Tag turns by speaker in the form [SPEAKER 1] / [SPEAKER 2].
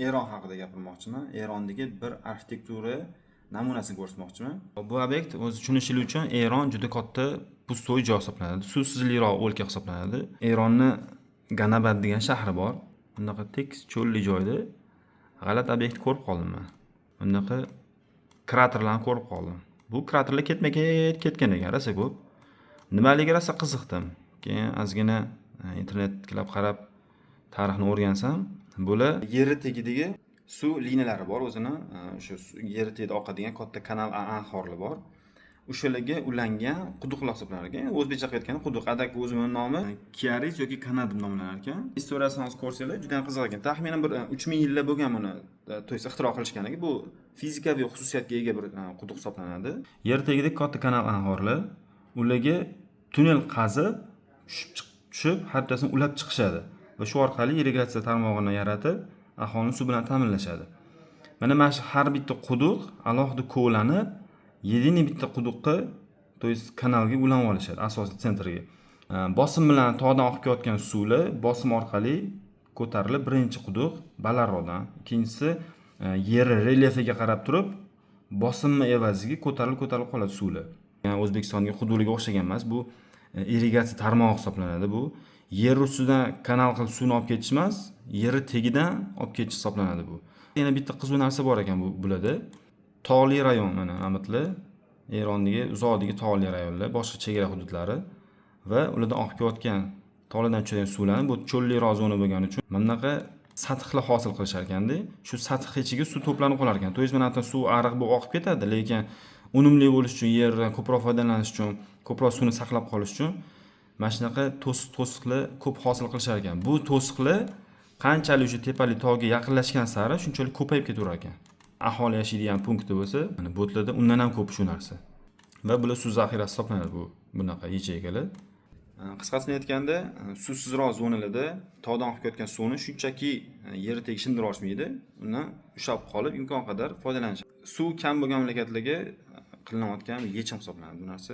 [SPEAKER 1] Eron haqida gapirmoqchiman. Erondagi bir arxitektura namunasini ko'rsatmoqchiman. Bu obyekt o'zi tushunishlik uchun Eron juda katta pustoy joy hisoblanadi. Suvsizliroq o'lka hisoblanadi. Eronni Ganabad degan shahri bor. Bunaqa tekis cho'lli joyda g'alati obyekt ko'rib qoldim men. Bunaqa kraterlarni ko'rib qoldim. Bu kraterlar ketma-ket ketgan ekan, rosa ko'p. Nimaligi rosa qiziqdim. Keyin ozgina internetlab qarab tarixni o'rgansam, bular yer tagidagi suv liniyalari bor, o'zini o'sha yer tagida oqadigan katta kanal anhorlar bor. O'shalarga ulangan quduqlar hisoblanar ekan. O'zbekcha aytganda quduq. Adak o'zining nomi Kiaris yoki Kanal deb nomlanar ekan. Istoriyasini ko'rsanglar juda ham qiziq ekan. Taxminan bir 3000 yillar bo'lgan buni to'ysa ixtiro qilishgan ekan. Bu fizikaviy xususiyatga ega bir quduq hisoblanadi. Yer tagida katta kanal anhorlar, ularga tunnel qazib tushib, hattasini ulab chiqishadi va shu orqali irrigatsiya tarmog'ini yaratib, aholini suv bilan ta'minlashadi. Mana shu har bitta quduq alohida kovlanib, 7 bitta quduqqa, to есть kanalga ulanib olishadi, asosiy sentrga. Bosim bilan tog'dan oqib kelayotgan suvlar bosim orqali ko'tarilib, birinchi quduq balandroqdan, ikkinchisi yer relyefiga qarab turib, bosimni evaziga ko'tarilib qoladi suvlar. Yani O'zbekistonga quduqlarga o'xshagan emas, bu irrigatsiya tarmog'i hisoblanadi. Bu yer ustidan kanal qilib suvni olib ketish emas, yer tagidan olib ketish hisoblanadi bu. Yana bitta qiziq narsa bor ekan bularda. Tog'li rayon mana amitlar, Erondagi uzoqdagi tog'li rayonlar, boshqa chegara hududlari va ulardan oqib kelayotgan tog'lardan tushadigan suvlarni bu cho'lliroq zona bo'lgani uchun bunaqa sathlar hosil qilishar ekanda. Shu sath ichiga suv to'planib qolar ekan. To есть mana bu suv ariq bo'lib oqib ketadi, lekin unumli bo'lish uchun, yerdan ko'proq foydalanish uchun, ko'proq suvni saqlab qolish uchun mana shunaqa to'siqlar ko'p hosil qilishar ekan. Bu to'siqlar qanchalik o'sha tepali tog'ga yaqinlashgan sari shunchalik ko'payib ketaverar ekan. Aholi yashaydigan punktda bo'lsa, mana bo'tlarda undan ham ko'p shu narsa. Va bular suv zaxirasi hisoblanadi bunaqa yechaykalar. Qisqasini aytganda, suvsizroq zonalarda tog'dan oqib ketgan suvni shunchaki yer tegi shindira olmaydi, undan ushlab qolib imkon qadar foydalanish. Suv kam bo'lgan mamlakatlarga qilinayotgan yechim hisoblanadi bu narsa.